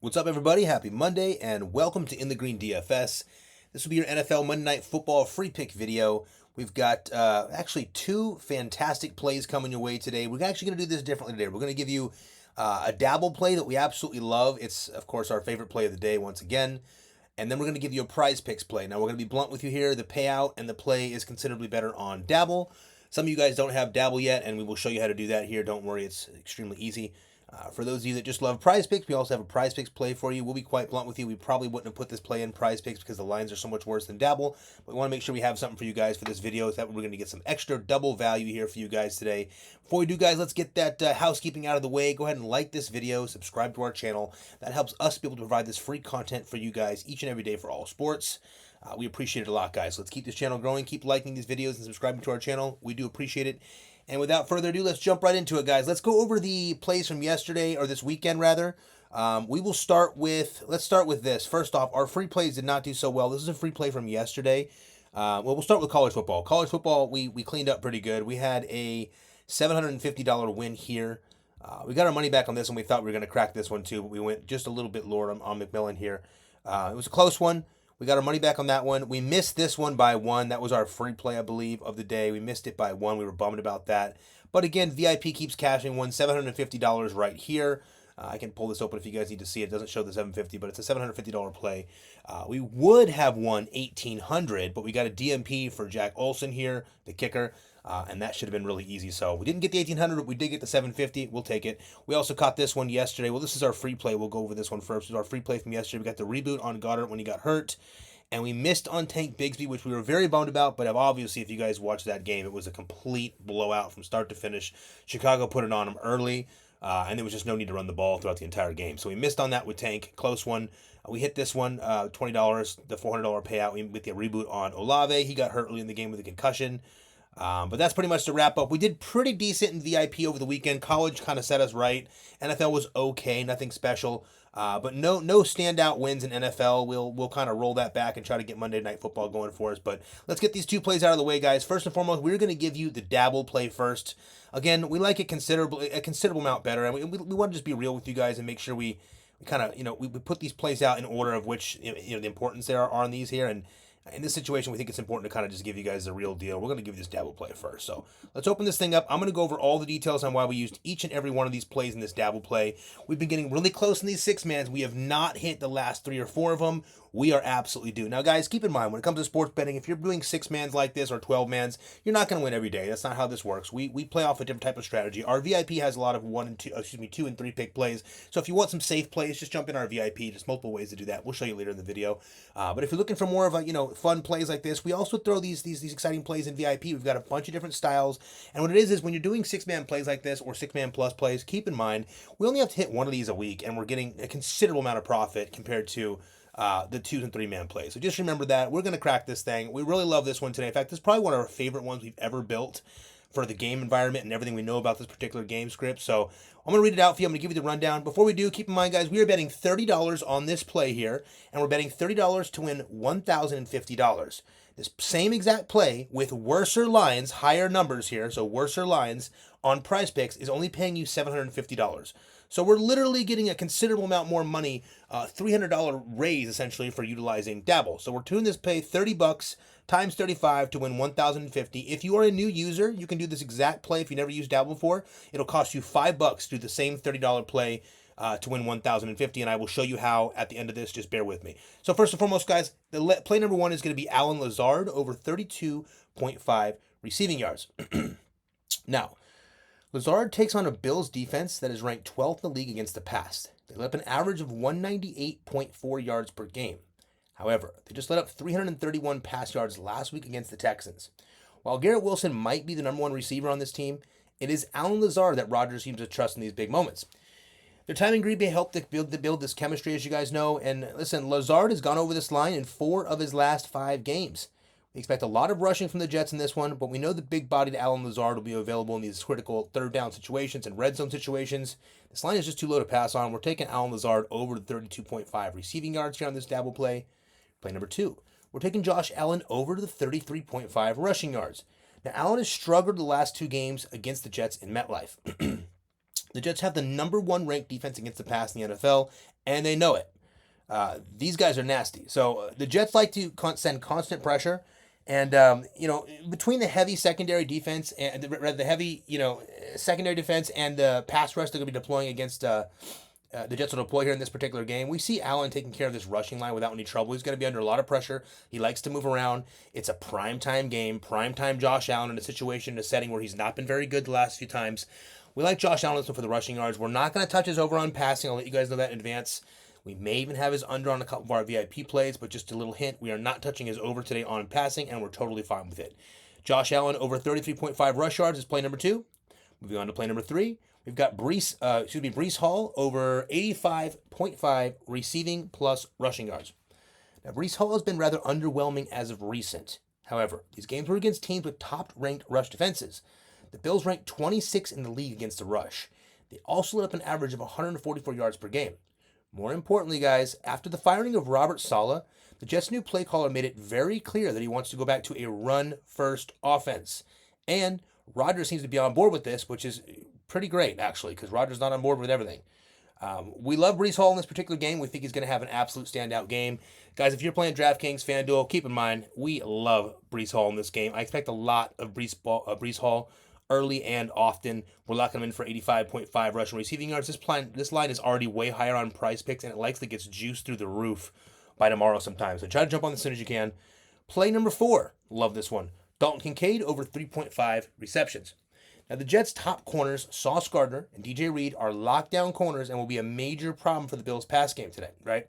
What's up, everybody? Happy Monday, and welcome to In the Green DFS. This will be your NFL Monday Night Football free pick video. We've got actually two fantastic plays coming your way today. We're actually going to do this differently today. We're going to give you a Dabble play that we absolutely love. It's, of course, our favorite play of the day once again. And then we're going to give you a PrizePicks play. Now, we're going to be blunt with you here. The payout and the play is considerably better on Dabble. Some of you guys don't have Dabble yet, and we will show you how to do that here. Don't worry, it's extremely easy. For those of you that just love PrizePicks, we also have a PrizePicks play for you. We'll be quite blunt with you. We probably wouldn't have put this play in PrizePicks because the lines are so much worse than Dabble. But we want to make sure we have something for you guys for this video. So that we're going to get some extra double value here for you guys today. Before we do, guys, let's get that housekeeping out of the way. Go ahead and like this video, subscribe to our channel. That helps us be able to provide this free content for you guys each and every day for all sports. We appreciate it a lot, guys. Let's keep this channel growing. Keep liking these videos and subscribing to our channel. We do appreciate it. And without further ado, let's jump right into it, guys. Let's go over the plays from yesterday, or this weekend, rather. Let's start with this. First off, our free plays did not do so well. This is a free play from yesterday. We'll start with college football. College football, we cleaned up pretty good. We had a $750 win here. We got our money back on this one. We thought we were going to crack this one too, but we went just a little bit lower on McMillan here. It was a close one. We got our money back on that one. We missed this one by one. That was our free play, I believe, of the day. We missed it by one. We were bummed about that. But again, VIP keeps cashing. Won $750 right here. I can pull this open if you guys need to see it. It doesn't show the $750, but it's a $750 play. We would have won $1,800, but we got a DMP for Jack Olson here, the kicker. And that should have been really easy. So we didn't get the 1,800, but we did get the 750. We'll take it. We also caught this one yesterday. Well, this is our free play. We'll go over this one first. This is our free play from yesterday. We got the reboot on Goddard when he got hurt. And we missed on Tank Bigsby, which we were very bummed about. But obviously, if you guys watched that game, it was a complete blowout from start to finish. Chicago put it on him early. And there was just no need to run the ball throughout the entire game. So we missed on that with Tank. Close one. We hit this one, $20, the $400 payout. We get the reboot on Olave. He got hurt early in the game with a concussion. But that's pretty much the wrap up. We did pretty decent in VIP over the weekend. College kind of set us right. NFL was okay, nothing special. But no standout wins in NFL. We'll kind of roll that back and try to get Monday Night Football going for us. But let's get these two plays out of the way, guys. First and foremost, we're going to give you the Dabble play first. Again, we like it a considerable amount better, and we want to just be real with you guys and make sure we kind of we put these plays out in order of which the importance there are on these here. And in this situation, we think it's important to kind of just give you guys the real deal. We're going to give you this Dabble play first. So let's open this thing up. I'm going to go over all the details on why we used each and every one of these plays in this Dabble play. We've been getting really close in these 6-mans. We have not hit the last 3 or 4 of them. We are absolutely due. Now, guys, keep in mind, when it comes to sports betting, if you're doing 6-mans like this or 12-mans, you're not going to win every day. That's not how this works. We play off a different type of strategy. Our VIP has a lot of 2 and 3 pick plays. So if you want some safe plays, just jump in our VIP. There's multiple ways to do that. We'll show you later in the video. But if you're looking for more of a fun plays like this, we also throw these exciting plays in VIP. We've got a bunch of different styles. And what it is when you're doing 6-man plays like this or 6-man plus plays, keep in mind we only have to hit one of these a week, and we're getting a considerable amount of profit compared to the 2 and 3-man plays. So just remember that. We're going to crack this thing. We really love this one today. In fact, this is probably one of our favorite ones we've ever built for the game environment and everything we know about this particular game script. So I'm going to read it out for you. I'm going to give you the rundown. Before we do, keep in mind, guys, we are betting $30 on this play here, and we're betting $30 to win $1,050. This same exact play with worser lines, higher numbers here, so worser lines on PrizePicks is only paying you $750. So we're literally getting a considerable amount more money, $300 raise essentially for utilizing Dabble. So we're doing this pay $30 times 35 to win $1,050. If you are a new user, you can do this exact play if you never used Dabble before. It'll cost you $5 to do the same $30 play to win $1,050, and I will show you how at the end of this. Just bear with me. So first and foremost, guys, the play number 1 is going to be Allen Lazard over 32.5 receiving yards. Now, Lazard takes on a Bills defense that is ranked 12th in the league against the pass. They let up an average of 198.4 yards per game. However, they just let up 331 pass yards last week against the Texans. While Garrett Wilson might be the number 1 receiver on this team, it is Allen Lazard that Rodgers seems to trust in these big moments. Their time in Green Bay helped to build this chemistry, as you guys know. And listen, Lazard has gone over this line in 4 of his last 5 games. We expect a lot of rushing from the Jets in this one, but we know the big-bodied Allen Lazard will be available in these critical third-down situations and red zone situations. This line is just too low to pass on. We're taking Allen Lazard over the 32.5 receiving yards here on this Dabble play. Play number 2. We're taking Josh Allen over to the 33.5 rushing yards. Now, Allen has struggled the last 2 games against the Jets in MetLife. The Jets have the #1 ranked defense against the pass in the NFL, and they know it. These guys are nasty. So the Jets like to send constant pressure, and between the heavy secondary defense and the heavy secondary defense and the pass rush they're going to be deploying against the Jets will deploy here in this particular game. We see Allen taking care of this rushing line without any trouble. He's going to be under a lot of pressure. He likes to move around. It's a primetime game. Primetime Josh Allen in a situation, in a setting where he's not been very good the last few times. We like Josh Allen for the rushing yards. We're not going to touch his over on passing. I'll let you guys know that in advance. We may even have his under on a couple of our VIP plays, but just a little hint, we are not touching his over today on passing, and we're totally fine with it. Josh Allen over 33.5 rush yards is play number 2. Moving on to play number 3. We've got Breece Hall over 85.5 receiving plus rushing yards. Now, Breece Hall has been rather underwhelming as of recent. However, these games were against teams with top-ranked rush defenses. The Bills ranked 26 in the league against the rush. They also let up an average of 144 yards per game. More importantly, guys, after the firing of Robert Saleh, the Jets' new play caller made it very clear that he wants to go back to a run-first offense. And Rodgers seems to be on board with this, which is pretty great, actually, because Rodgers not on board with everything. We love Breece Hall in this particular game. We think he's going to have an absolute standout game. Guys, if you're playing DraftKings, FanDuel, keep in mind, we love Breece Hall in this game. I expect a lot of Breece Hall early and often. We're locking him in for 85.5 rushing receiving yards. This line is already way higher on PrizePicks, and it likely gets juiced through the roof by tomorrow sometime. So try to jump on this as soon as you can. Play number 4. Love this one. Dalton Kincaid over 3.5 receptions. Now, the Jets' top corners, Sauce Gardner and DJ Reed, are lockdown corners and will be a major problem for the Bills' pass game today, right?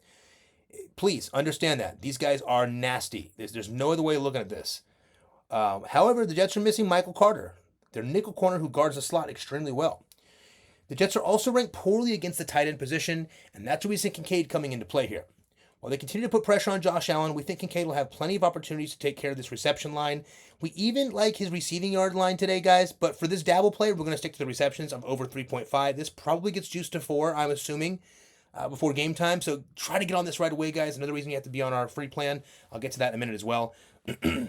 Please understand that. These guys are nasty. There's no other way of looking at this. However, the Jets are missing Michael Carter, their nickel corner who guards the slot extremely well. The Jets are also ranked poorly against the tight end position, and that's where we see Kincaid coming into play here. While they continue to put pressure on Josh Allen, we think Kincaid will have plenty of opportunities to take care of this reception line. We even like his receiving yard line today, guys, but for this Dabble play, we're going to stick to the receptions of over 3.5. This probably gets juiced to 4, I'm assuming, before game time. So try to get on this right away, guys. Another reason you have to be on our free plan. I'll get to that in a minute as well. The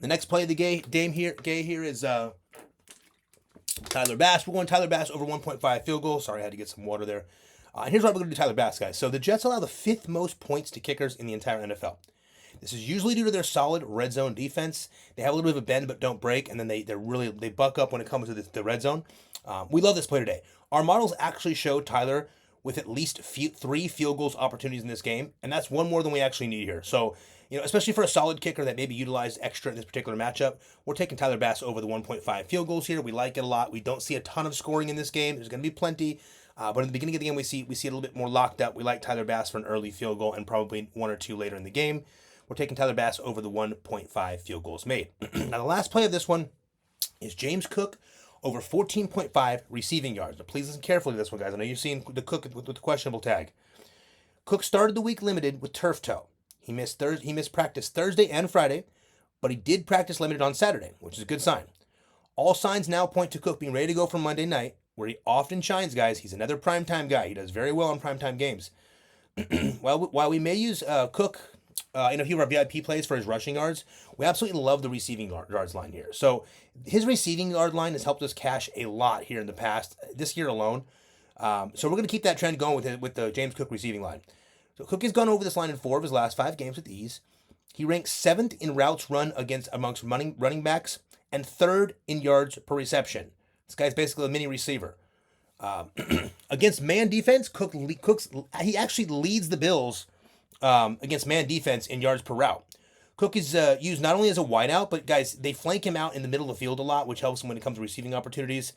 next play of the game here is Tyler Bass. We're going Tyler Bass over 1.5 field goal. Sorry, I had to get some water there. And here's why we're going to do Tyler Bass, guys. So the Jets allow the 5th most points to kickers in the entire NFL. This is usually due to their solid red zone defense. They have a little bit of a bend but don't break, and then they buck up when it comes to the red zone. We love this play today. Our models actually show Tyler with at least 3 field goals opportunities in this game, and that's one more than we actually need here. So, especially for a solid kicker that maybe utilized extra in this particular matchup, we're taking Tyler Bass over the 1.5 field goals here. We like it a lot. We don't see a ton of scoring in this game. There's going to be plenty. But in the beginning of the game, we see it a little bit more locked up. We like Tyler Bass for an early field goal and probably 1 or 2 later in the game. We're taking Tyler Bass over the 1.5 field goals made. Now, the last play of this one is James Cook over 14.5 receiving yards. Now, please listen carefully to this one, guys. I know you've seen the Cook with the questionable tag. Cook started the week limited with turf toe. He missed practice Thursday and Friday, but he did practice limited on Saturday, which is a good sign. All signs now point to Cook being ready to go for Monday night, where he often shines, guys. He's another primetime guy. He does very well in primetime games. While we may use Cook in a few of our VIP plays for his rushing yards, we absolutely love the receiving yards line here. So his receiving yard line has helped us cash a lot here in the past, this year alone. So we're going to keep that trend going with the James Cook receiving line. So Cook has gone over this line in 4 of his last 5 games with ease. He ranks 7th in routes run amongst running backs and 3rd in yards per reception. This guy's basically a mini receiver. Against man defense, he actually leads the Bills against man defense in yards per route. Cook is used not only as a wideout, but guys, they flank him out in the middle of the field a lot, which helps him when it comes to receiving opportunities.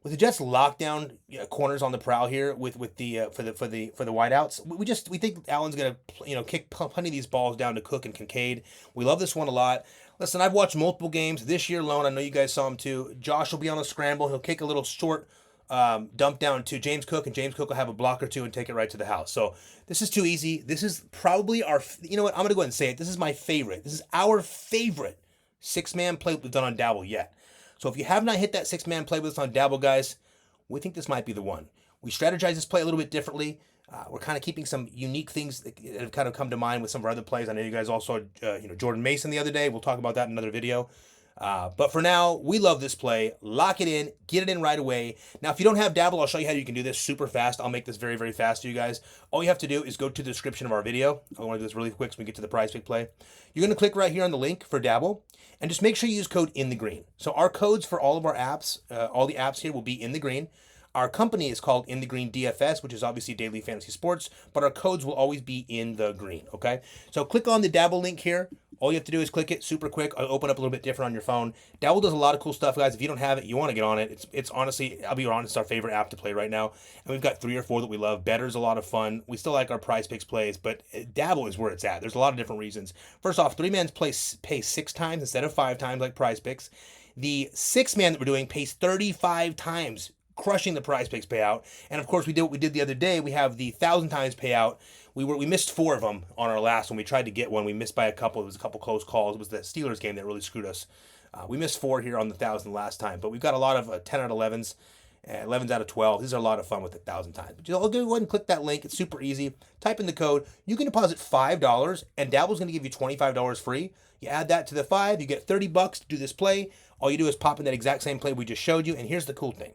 With the Jets lockdown corners on the prowl here for the wideouts, we think Allen's gonna kick plenty of these balls down to Cook and Kincaid. We love this one a lot. Listen, I've watched multiple games this year alone. I know you guys saw him too. Josh will be on a scramble. He'll kick a little short dump down to James Cook, and James Cook will have a block or 2 and take it right to the house. So this is too easy. This is probably I'm going to go ahead and say it. This is my favorite. This is our favorite 6-man play we've done on Dabble yet. So if you have not hit that 6-man play with us on Dabble, guys, we think this might be the one. We strategize this play a little bit differently. We're kind of keeping some unique things that have kind of come to mind with some of our other plays. I know you guys also, Jordan Mason the other day. We'll talk about that in another video. But for now, we love this play. Lock it in, get it in right away. Now, if you don't have Dabble, I'll show you how you can do this super fast. I'll make this very, very fast for you guys. All you have to do is go to the description of our video. I want to do this really quick so we get to the PrizePick play. You're going to click right here on the link for Dabble, and just make sure you use code INTHEGREEN. So our codes for all of our apps, all the apps here will be in the green. Our company is called In the Green DFS, which is obviously Daily Fantasy Sports, but our codes will always be in the green, okay? So click on the Dabble link here. All you have to do is click it super quick. It'll open up a little bit different on your phone. Dabble does a lot of cool stuff, guys. If you don't have it, you want to get on it. It's honestly, I'll be honest, it's our favorite app to play right now. And we've got 3 or 4 that we love. Better's a lot of fun. We still like our PrizePicks plays, but Dabble is where it's at. There's a lot of different reasons. First off, 3-man's pay 6 times instead of 5 times like PrizePicks. The 6-man that we're doing pays 35 times, crushing the PrizePicks payout. And of course, we did what we did the other day. We have the 1,000 times payout. We missed 4 of them on our last one. We tried to get one. We missed by a couple. It was a couple close calls. It was the Steelers game that really screwed us. We missed 4 here on the 1,000 last time, but we've got a lot of 10 out of 11s, 11s out of 12. These are a lot of fun with 1,000 times. But I'll go ahead and click that link. It's super easy. Type in the code. You can deposit $5, and Dabble's going to give you $25 free. You add that to the 5, you get $30 to do this play. All you do is pop in that exact same play we just showed you. And here's the cool thing.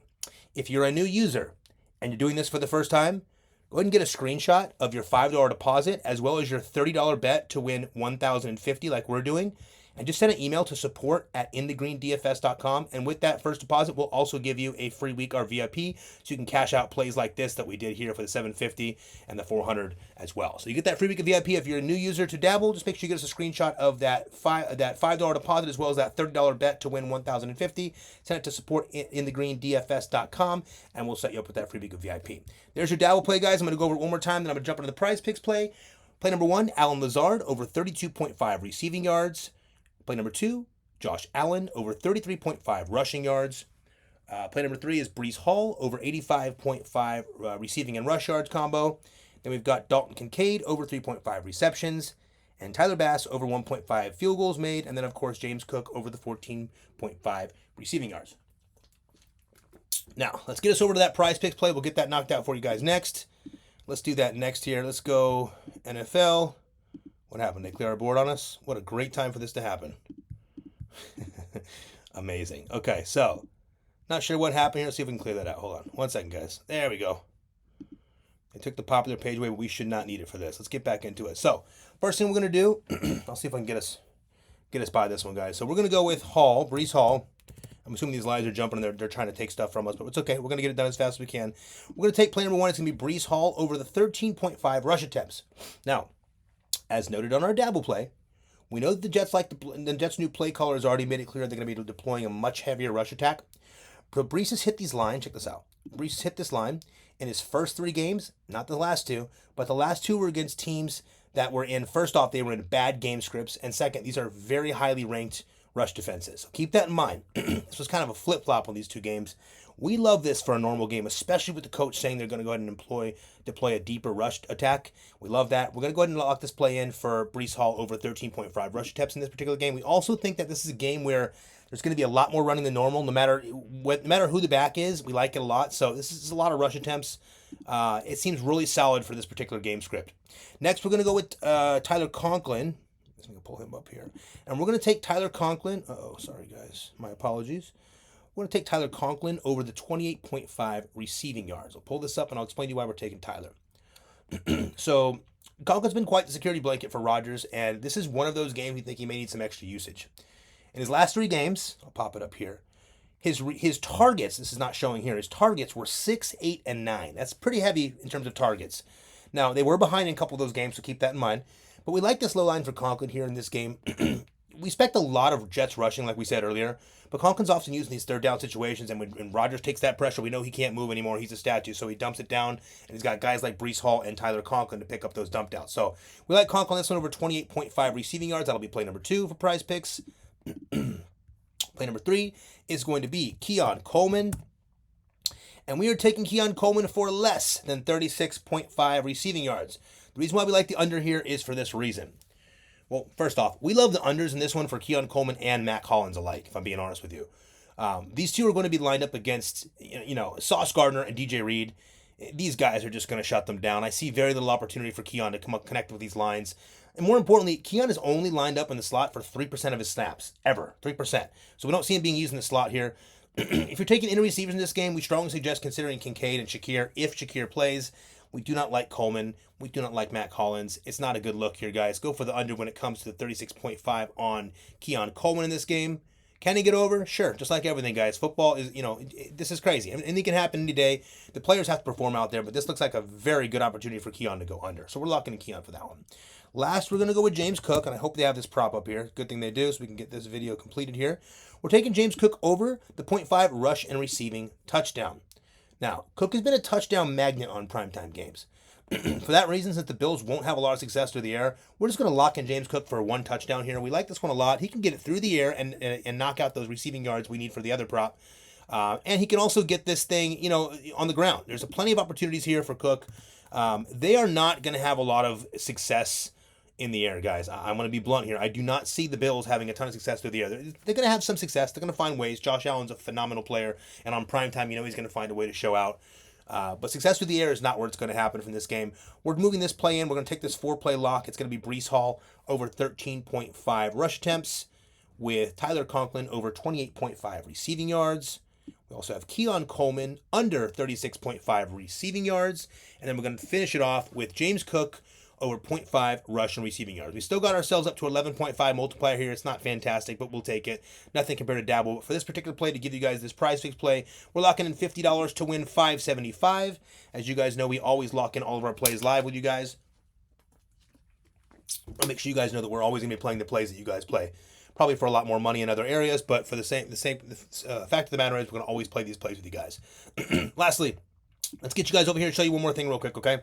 If you're a new user and you're doing this for the first time, go ahead and get a screenshot of your $5 deposit as well as your $30 bet to win $1,050 like we're doing. And just send an email to support@inthegreendfs.com. And with that first deposit, we'll also give you a free week our VIP so you can cash out plays like this that we did here for the 750 and the 400 as well. So you get that free week of VIP. If you're a new user to Dabble, just make sure you get us a screenshot of that $5 deposit as well as that $30 bet to win $1,050. Send it to support@inthegreendfs.com and we'll set you up with that free week of VIP. There's your Dabble play, guys. I'm going to go over it one more time, then I'm going to jump into the PrizePicks play. Play number 1, Allen Lazard over 32.5 receiving yards. Play number 2, Josh Allen, over 33.5 rushing yards. Play number 3 is Breece Hall, over 85.5 receiving and rush yards combo. Then we've got Dalton Kincaid, over 3.5 receptions. And Tyler Bass, over 1.5 field goals made. And then, of course, James Cook, over the 14.5 receiving yards. Now, let's get us over to that PrizePicks play. We'll get that knocked out for you guys next. Let's do that next here. Let's go NFL. What happened? They clear our board on us? What a great time for this to happen. Amazing. Okay, so not sure what happened here. Let's see if we can clear that out. Hold on. 1 second, guys. There we go. They took the popular page away, but we should not need it for this. Let's get back into it. So, first thing we're going to do, I'll see if I can get us by this one, guys. So we're going to go with Hall, Breece Hall. I'm assuming these lines are jumping and they're trying to take stuff from us, but it's okay. We're going to get it done as fast as we can. We're going to take play number 1. It's going to be Breece Hall over the 13.5 rush attempts. Now, as noted on our Dabble play, we know that the Jets' new play caller has already made it clear they're going to be deploying a much heavier rush attack. But Breece has hit these lines. Check this out. Breece has hit this line in his first 3 games, not the last 2, but the last 2 were against teams that were in, first off, they were in bad game scripts, and second, these are very highly ranked rush defenses. So keep that in mind. This was kind of a flip-flop on these 2 games. We love this for a normal game, especially with the coach saying they're going to go ahead and deploy a deeper rush attack. We love that. We're going to go ahead and lock this play in for Breece Hall over 13.5 rush attempts in this particular game. We also think that this is a game where there's going to be a lot more running than normal, no matter who the back is. We like it a lot. So this is a lot of rush attempts. It seems really solid for this particular game script. Next, we're going to go with Tyler Conklin. I'm going to pull him up here. And we're going to take Tyler Conklin. Sorry, guys. My apologies. We're going to take Tyler Conklin over the 28.5 receiving yards. I'll pull this up and I'll explain to you why we're taking Tyler. So, Conklin's been quite the security blanket for Rodgers, and this is one of those games we think he may need some extra usage. In his last 3 games, I'll pop it up here, his targets, this is not showing here, his targets were 6, 8, and 9. That's pretty heavy in terms of targets. Now, they were behind in a couple of those games, so keep that in mind. But we like this low line for Conklin here in this game. We expect a lot of Jets rushing, like we said earlier, but Conklin's often used in these third down situations, and when Rodgers takes that pressure, we know he can't move anymore. He's a statue, so he dumps it down, and he's got guys like Breece Hall and Tyler Conklin to pick up those dump downs. So we like Conklin this one over 28.5 receiving yards. That'll be play number 2 for PrizePicks. Play number 3 is going to be Keon Coleman, and we are taking Keon Coleman for less than 36.5 receiving yards. The reason why we like the under here is for this reason. Well, first off, we love the unders in this one for Keon Coleman and Matt Collins alike, if I'm being honest with you. These two are going to be lined up against, Sauce Gardner and DJ Reed. these guys are just going to shut them down. I see very little opportunity for Keon to come up connect with these lines. And more importantly, Keon is only lined up in the slot for 3% of his snaps, ever. 3%. So we don't see him being used in the slot here. If you're taking in receivers in this game, we strongly suggest considering Kincaid and Shakir if Shakir plays. We do not like Coleman. We do not like Matt Collins. It's not a good look here, guys. Go for the under when it comes to the 36.5 on Keon Coleman in this game. Can he get over? Sure. Just like everything, guys. Football is, this is crazy. Anything can happen any day. The players have to perform out there, but this looks like a very good opportunity for Keon to go under. So we're locking in Keon for that one. Last, we're going to go with James Cook, and I hope they have this prop up here. Good thing they do, so we can get this video completed here. We're taking James Cook over the 0.5 rush and receiving touchdown. Now, Cook has been a touchdown magnet on primetime games. For that reason, since the Bills won't have a lot of success through the air, we're just going to lock in James Cook for one touchdown here. We like this one a lot. He can get it through the air and knock out those receiving yards we need for the other prop. And he can also get this thing, on the ground. There's plenty of opportunities here for Cook. They are not going to have a lot of success in the air, guys. I'm going to be blunt here. I do not see the Bills having a ton of success through the air. They're going to have some success. They're going to find ways. Josh Allen's a phenomenal player, and on primetime, he's going to find a way to show out. But success through the air is not where it's going to happen from this game. We're moving this play in. We're going to take this 4-play lock. It's going to be Breece Hall over 13.5 rush attempts with Tyler Conklin over 28.5 receiving yards. We also have Keon Coleman under 36.5 receiving yards. And then we're going to finish it off with James Cook over 0.5 rush and receiving yards. We still got ourselves up to 11.5 multiplier here. It's not fantastic, but we'll take it. Nothing compared to Dabble. But for this particular play, to give you guys this PrizePicks play, we're locking in $50 to win $575. As you guys know, we always lock in all of our plays live with you guys. I'll make sure you guys know that we're always going to be playing the plays that you guys play. Probably for a lot more money in other areas, but for the fact of the matter is we're going to always play these plays with you guys. Lastly, let's get you guys over here and show you one more thing real quick, okay?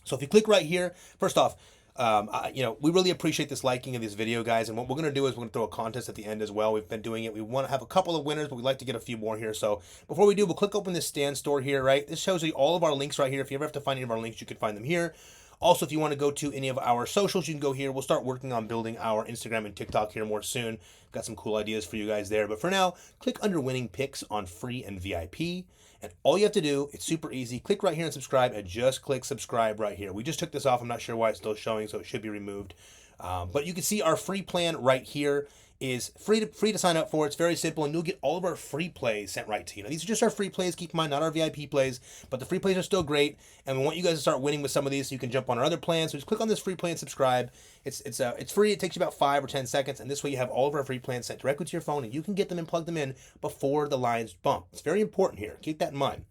So if you click right here, first off, we really appreciate this liking of this video, guys. And what we're going to do is we're going to throw a contest at the end as well. We've been doing it. We want to have a couple of winners, but we'd like to get a few more here. So before we do, we'll click open this stand store here, right? This shows you all of our links right here. If you ever have to find any of our links, you can find them here. Also, if you want to go to any of our socials, you can go here. We'll start working on building our Instagram and TikTok here more soon. Got some cool ideas for you guys there. But for now, click under winning picks on free and VIP. And all you have to do, it's super easy. Click right here and subscribe, and just click subscribe right here. We just took this off. I'm not sure why it's still showing, so it should be removed. But you can see our free plan right here is free to sign up for. It's very simple, and you'll get all of our free plays sent right to you. Now, these are just our free plays. Keep in mind, not our VIP plays, but the free plays are still great, and we want you guys to start winning with some of these so you can jump on our other plans. So just click on this free plan, subscribe. It's free. It takes you about 5 or 10 seconds, and this way you have all of our free plans sent directly to your phone, and you can get them and plug them in before the lines bump. It's very important here. Keep that in mind.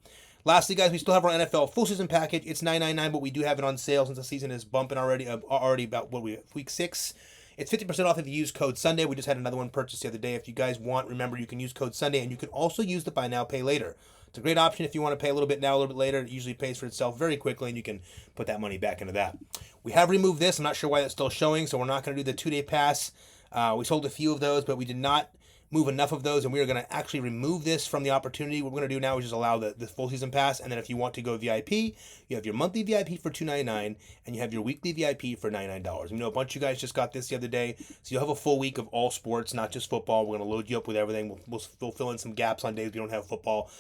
Lastly, guys, we still have our NFL full season package. It's $9.99, but we do have it on sale since the season is bumping already about week 6. It's 50% off if you use code Sunday. We just had another one purchased the other day. If you guys want, remember, you can use code Sunday, and you can also use the buy now, pay later. It's a great option if you want to pay a little bit now, a little bit later. It usually pays for itself very quickly, and you can put that money back into that. We have removed this. I'm not sure why that's still showing, so we're not going to do the 2-day pass. We sold a few of those, but we did not move enough of those, and we are going to actually remove this from the opportunity. What we're going to do now is just allow the full season pass, and then if you want to go VIP, you have your monthly VIP for $2.99, and you have your weekly VIP for $99. We know a bunch of you guys just got this the other day, so you'll have a full week of all sports, not just football. We're going to load you up with everything. We'll fill in some gaps on days we don't have football.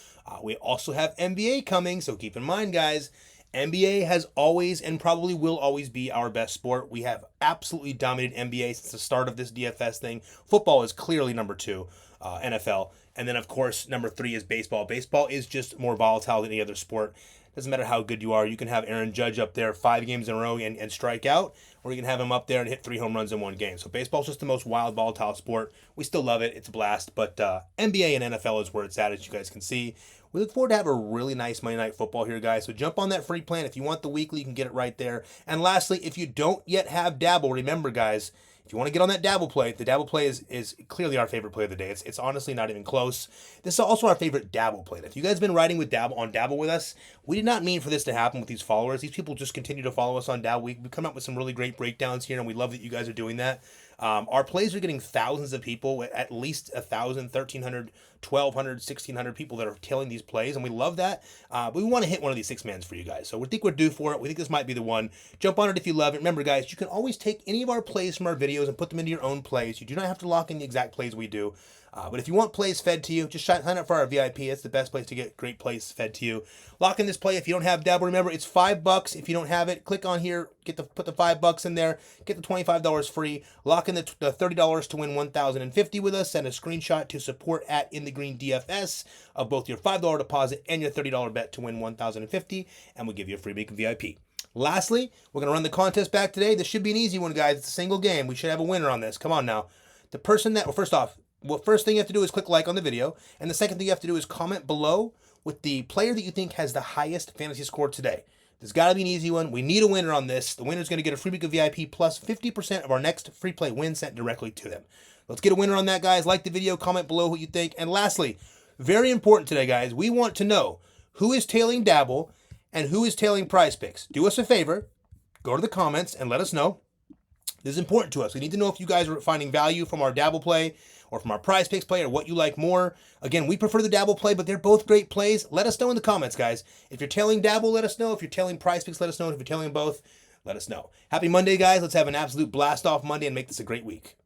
We also have NBA coming, so keep in mind, guys, NBA has always and probably will always be our best sport. We have absolutely dominated NBA since the start of this DFS thing. Football is clearly number 2, NFL. And then, of course, number 3 is baseball. Baseball is just more volatile than any other sport. Doesn't matter how good you are. You can have Aaron Judge up there 5 games in a row and strike out, or you can have him up there and hit 3 home runs in one game. So baseball's just the most wild, volatile sport. We still love it. It's a blast. But NBA and NFL is where it's at, as you guys can see. We look forward to have a really nice Monday Night Football here, guys. So jump on that free plan. If you want the weekly, you can get it right there. And lastly, if you don't yet have Dabble, remember, guys, if you want to get on that Dabble play, the Dabble play is clearly our favorite play of the day. It's honestly not even close. This is also our favorite Dabble play. If you guys have been riding with Dabble with us, we did not mean for this to happen with these followers. These people just continue to follow us on Dabble. We come up with some really great breakdowns here, and we love that you guys are doing that. Our plays are getting thousands of people, at least 1,000, 1,300, 1,200, 1,600 people that are tailing these plays, and we love that. But we want to hit one of these 6-mans for you guys. So we think we're due for it. We think this might be the one. Jump on it if you love it. Remember, guys, you can always take any of our plays from our videos and put them into your own plays. You do not have to lock in the exact plays we do. But if you want plays fed to you, just sign up for our VIP. It's the best place to get great plays fed to you. Lock in this play if you don't have Dabble. Remember, it's $5. If you don't have it, click on here, put the $5 in there, get the $25 free. Lock in the $30 to win $1,050 with us. Send a screenshot to support@InTheGreenDFS of both your $5 deposit and your $30 bet to win $1,050, and we'll give you a free week of VIP. Lastly, we're going to run the contest back today. This should be an easy one, guys. It's a single game. We should have a winner on this. Come on now. The person that, well, first thing you have to do is click like on the video. And the second thing you have to do is comment below with the player that you think has the highest fantasy score today. There's got to be an easy one. We need a winner on this. The winner's going to get a free week of VIP plus 50% of our next free play win sent directly to them. Let's get a winner on that, guys. Like the video, comment below what you think. And lastly, very important today, guys, we want to know who is tailing Dabble and who is tailing PrizePicks. Do us a favor. Go to the comments and let us know. This is important to us. We need to know if you guys are finding value from our Dabble play or from our PrizePicks play, or what you like more. Again, we prefer the Dabble play, but they're both great plays. Let us know in the comments, guys. If you're tailing Dabble, let us know. If you're tailing PrizePicks, let us know. If you're tailing both, let us know. Happy Monday, guys. Let's have an absolute blast-off Monday and make this a great week.